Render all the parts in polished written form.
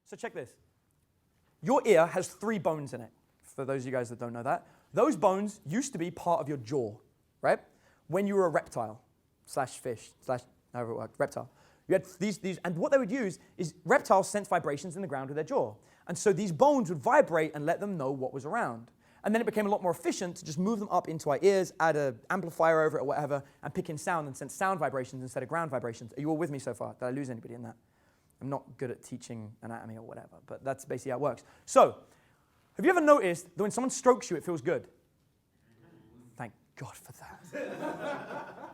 So check this. Your ear has 3 bones in it, for those of you guys that don't know that. Those bones used to be part of your jaw, right? When you were a reptile, slash fish, slash however it worked, reptile. You had these, and what they would use is reptiles sense vibrations in the ground with their jaw. And so these bones would vibrate and let them know what was around. And then it became a lot more efficient to just move them up into our ears, add an amplifier over it or whatever, and pick in sound and sense sound vibrations instead of ground vibrations. Are you all with me so far? Did I lose anybody in that? I'm not good at teaching anatomy or whatever, but that's basically how it works. So, have you ever noticed that when someone strokes you, it feels good? Thank God for that.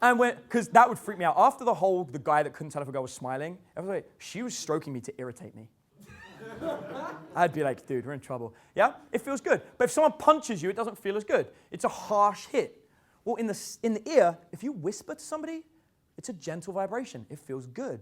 And because that would freak me out. After the guy that couldn't tell if a girl was smiling, I was like, she was stroking me to irritate me. I'd be like, dude, we're in trouble. Yeah, it feels good. But if someone punches you, it doesn't feel as good. It's a harsh hit. Well, in the ear, if you whisper to somebody, it's a gentle vibration. It feels good.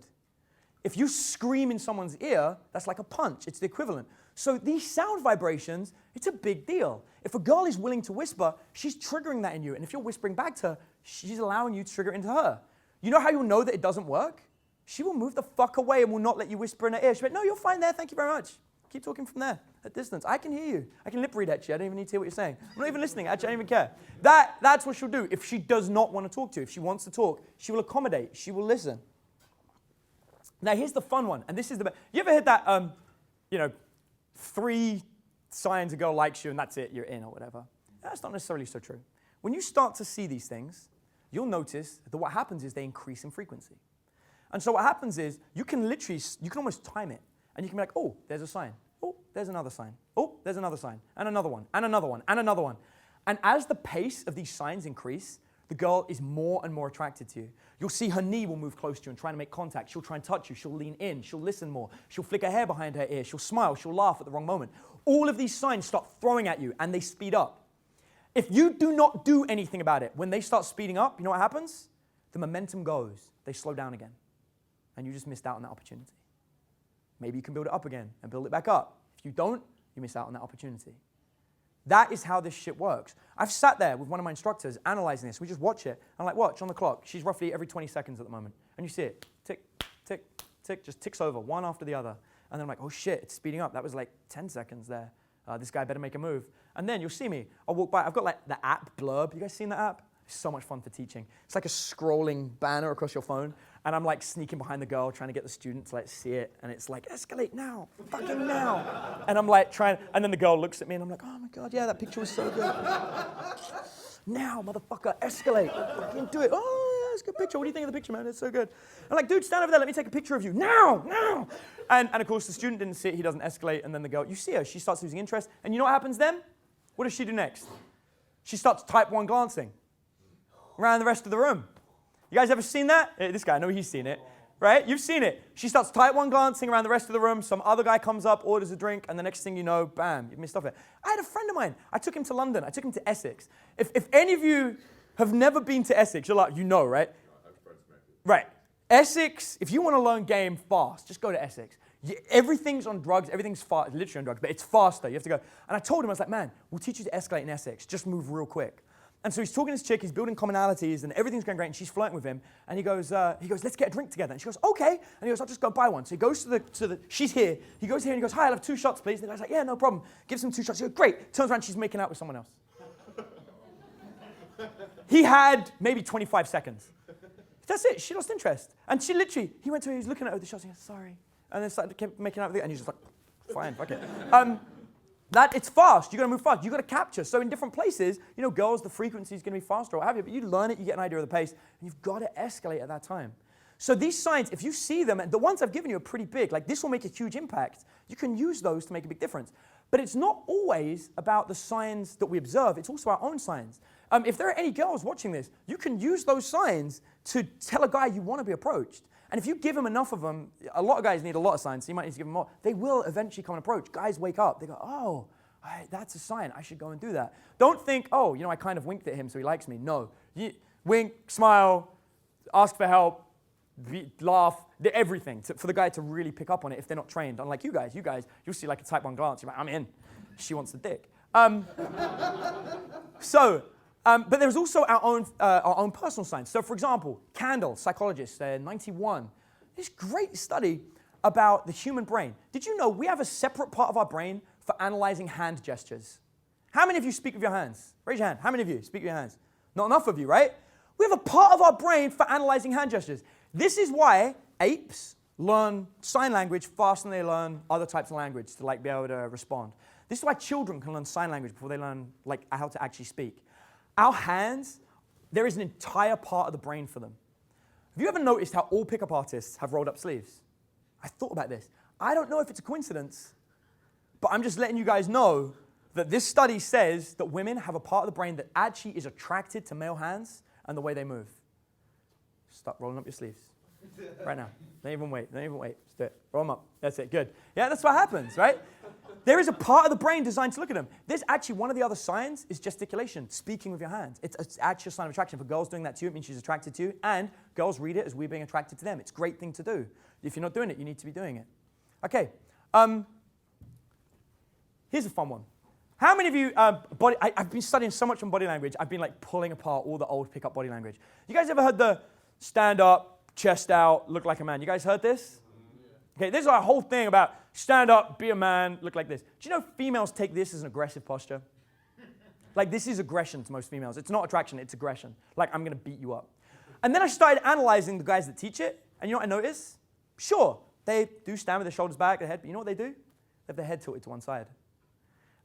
If you scream in someone's ear, that's like a punch. It's the equivalent. So these sound vibrations, it's a big deal. If a girl is willing to whisper, she's triggering that in you. And if you're whispering back to her, she's allowing you to trigger it into her. You know how you'll know that it doesn't work? She will move the fuck away and will not let you whisper in her ear. She'll be like, no, you're fine there. Thank you very much. Keep talking from there at distance. I can hear you. I can lip read at you. I don't even need to hear what you're saying. I'm not even listening. Actually, I don't even care. That's what she'll do. If she does not want to talk to you, if she wants to talk, she will accommodate. She will listen. Now, here's the fun one. And this is the best. You ever heard that, 3 signs a girl likes you and that's it, you're in or whatever? That's not necessarily so true. When you start to see these things, you'll notice that what happens is they increase in frequency. And so what happens is you can almost time it. And you can be like, oh, there's a sign. Oh, there's another sign. Oh, there's another sign. And another one, and another one, and another one. And as the pace of these signs increase, the girl is more and more attracted to you. You'll see her knee will move close to you and try to make contact. She'll try and touch you. She'll lean in. She'll listen more. She'll flick her hair behind her ear. She'll smile. She'll laugh at the wrong moment. All of these signs start throwing at you, and they speed up. If you do not do anything about it, when they start speeding up, you know what happens? The momentum goes. They slow down again. And you just missed out on that opportunity. Maybe you can build it up again and build it back up. If you don't, you miss out on that opportunity. That is how this shit works. I've sat there with one of my instructors analyzing this. We just watch it. I'm like, watch on the clock. She's roughly every 20 seconds at the moment. And you see it. Tick, tick, tick. Just ticks over one after the other. And then I'm like, oh shit, it's speeding up. That was like 10 seconds there. This guy better make a move. And then you'll see me. I'll walk by. I've got like the app Blurb. You guys seen that app? It's so much fun for teaching. It's like a scrolling banner across your phone. And I'm like sneaking behind the girl, trying to get the student to like see it. And it's like, escalate now, fucking now. And I'm like trying, and then the girl looks at me and I'm like, oh my God, yeah, that picture was so good. Now, motherfucker, escalate. Fucking do it. Oh, yeah, it's a good picture. What do you think of the picture, man? It's so good. I'm like, dude, stand over there. Let me take a picture of you. Now, now. And of course, the student didn't see it. He doesn't escalate. And then the girl, you see her. She starts losing interest. And you know what happens then? What does she do next? She starts type 1 glancing around the rest of the room. You guys ever seen that? This guy, I know he's seen it, right? You've seen it. She starts type 1 glancing around the rest of the room. Some other guy comes up, orders a drink, and the next thing you know, bam, you've missed off it. I had a friend of mine. I took him to London. I took him to Essex. If any of you have never been to Essex, you're like, you know, right? Right. Essex, if you want to learn game fast, just go to Essex. Everything's on drugs. Everything's fast, literally on drugs, but it's faster. You have to go. And I told him, I was like, man, we'll teach you to escalate in Essex. Just move real quick. And so he's talking to this chick, he's building commonalities, and everything's going great, and she's flirting with him. And he goes, let's get a drink together. And she goes, okay. And he goes, I'll just go buy one. So he goes to the she's here. He goes here and he goes, hi, I'll have 2 shots, please. And the guy's like, yeah, no problem. Gives him 2 shots. He goes, great. Turns around, she's making out with someone else. He had maybe 25 seconds. That's it. She lost interest. And she literally, he went to her, he was looking at her with the shots, and he goes, sorry. And then started kept making out with it, and he's just like, fine, fuck it. It's fast. You got to move fast. You got to capture. So in different places, girls, the frequency is going to be faster or what have you. But you learn it, you get an idea of the pace, and you've got to escalate at that time. So these signs, if you see them, and the ones I've given you are pretty big. Like this will make a huge impact. You can use those to make a big difference. But it's not always about the signs that we observe. It's also our own signs. If there are any girls watching this, you can use those signs to tell a guy you want to be approached. And if you give them enough of them, a lot of guys need a lot of signs, so you might need to give them more. They will eventually come and approach. Guys wake up. They go, oh, that's a sign. I should go and do that. Don't think, oh, I kind of winked at him, so he likes me. No. Wink, smile, ask for help, laugh, everything for the guy to really pick up on it if they're not trained. Unlike you guys, you'll see like a type 1 glance. You're like, I'm in. She wants the dick. But there's also our own personal signs. So for example, Kandel, psychologist, 91, this great study about the human brain. Did you know we have a separate part of our brain for analyzing hand gestures? How many of you speak with your hands? Raise your hand. How many of you speak with your hands? Not enough of you, right? We have a part of our brain for analyzing hand gestures. This is why apes learn sign language faster than they learn other types of language to be able to respond. This is why children can learn sign language before they learn how to actually speak. Our hands, there is an entire part of the brain for them. Have you ever noticed how all pickup artists have rolled up sleeves? I thought about this. I don't know if it's a coincidence, but I'm just letting you guys know that this study says that women have a part of the brain that actually is attracted to male hands and the way they move. Stop rolling up your sleeves. Right now. Don't even wait. Just do it. Roll them up. That's it. Good. Yeah, that's what happens, right? There is a part of the brain designed to look at them. There's actually one of the other signs is gesticulation, speaking with your hands. It's actually a sign of attraction. For girls doing that to you, it means she's attracted to you, and girls read it as we're being attracted to them. It's a great thing to do. If you're not doing it, you need to be doing it. Okay. Here's a fun one. How many of you, I've been studying so much on body language, I've been pulling apart all the old pickup body language. You guys ever heard the stand up, chest out, look like a man? You guys heard this? Okay, there's a whole thing about stand up, be a man, look like this. Do you know females take this as an aggressive posture? This is aggression to most females. It's not attraction, it's aggression. I'm gonna beat you up. And then I started analyzing the guys that teach it, and you know what I noticed? Sure, they do stand with their shoulders back, their head, but you know what they do? They have their head tilted to one side.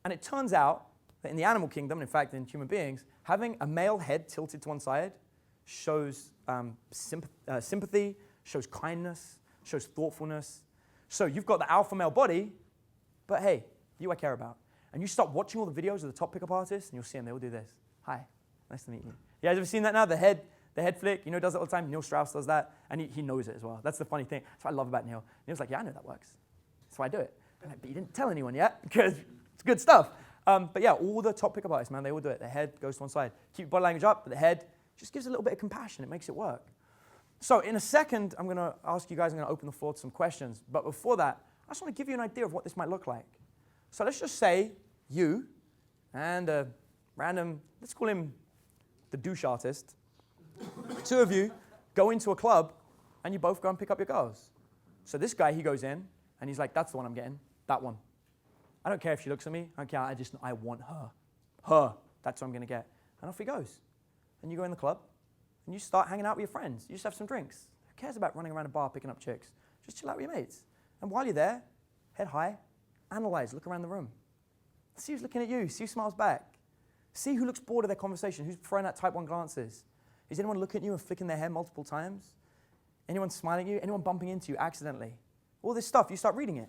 And it turns out that in the animal kingdom, and in fact in human beings, having a male head tilted to one side shows sympathy, shows kindness, shows thoughtfulness. So you've got the alpha male body, but hey, you I care about. And you start watching all the videos of the top pickup artists, and you'll see them, they all do this. Hi, nice to meet you. You guys ever seen that now? The head flick, does it all the time. Neil Strauss does that, and he knows it as well. That's the funny thing. That's what I love about Neil. Neil's like, yeah, I know that works. That's why I do it. I'm like, but you didn't tell anyone yet, because it's good stuff. But yeah, all the top pickup artists, man, they all do it. Their head goes to one side. Keep your body language up, but the head just gives a little bit of compassion. It makes it work. So in a second, I'm going to ask you guys, I'm going to open the floor to some questions. But before that, I just want to give you an idea of what this might look like. So let's just say you and a random, let's call him the douche artist. Two of you go into a club, and you both go and pick up your girls. So this guy, he goes in, and he's like, that's the one I'm getting, that one. I don't care if she looks at me. I don't care. I want her. Her. That's what I'm going to get. And off he goes. And you go in the club, and you start hanging out with your friends. You just have some drinks. Who cares about running around a bar picking up chicks? Just chill out with your mates. And while you're there, head high, analyze, look around the room. See who's looking at you. See who smiles back. See who looks bored of their conversation. Who's throwing out type 1 glances. Is anyone looking at you and flicking their hair multiple times? Anyone smiling at you? Anyone bumping into you accidentally? All this stuff, you start reading it.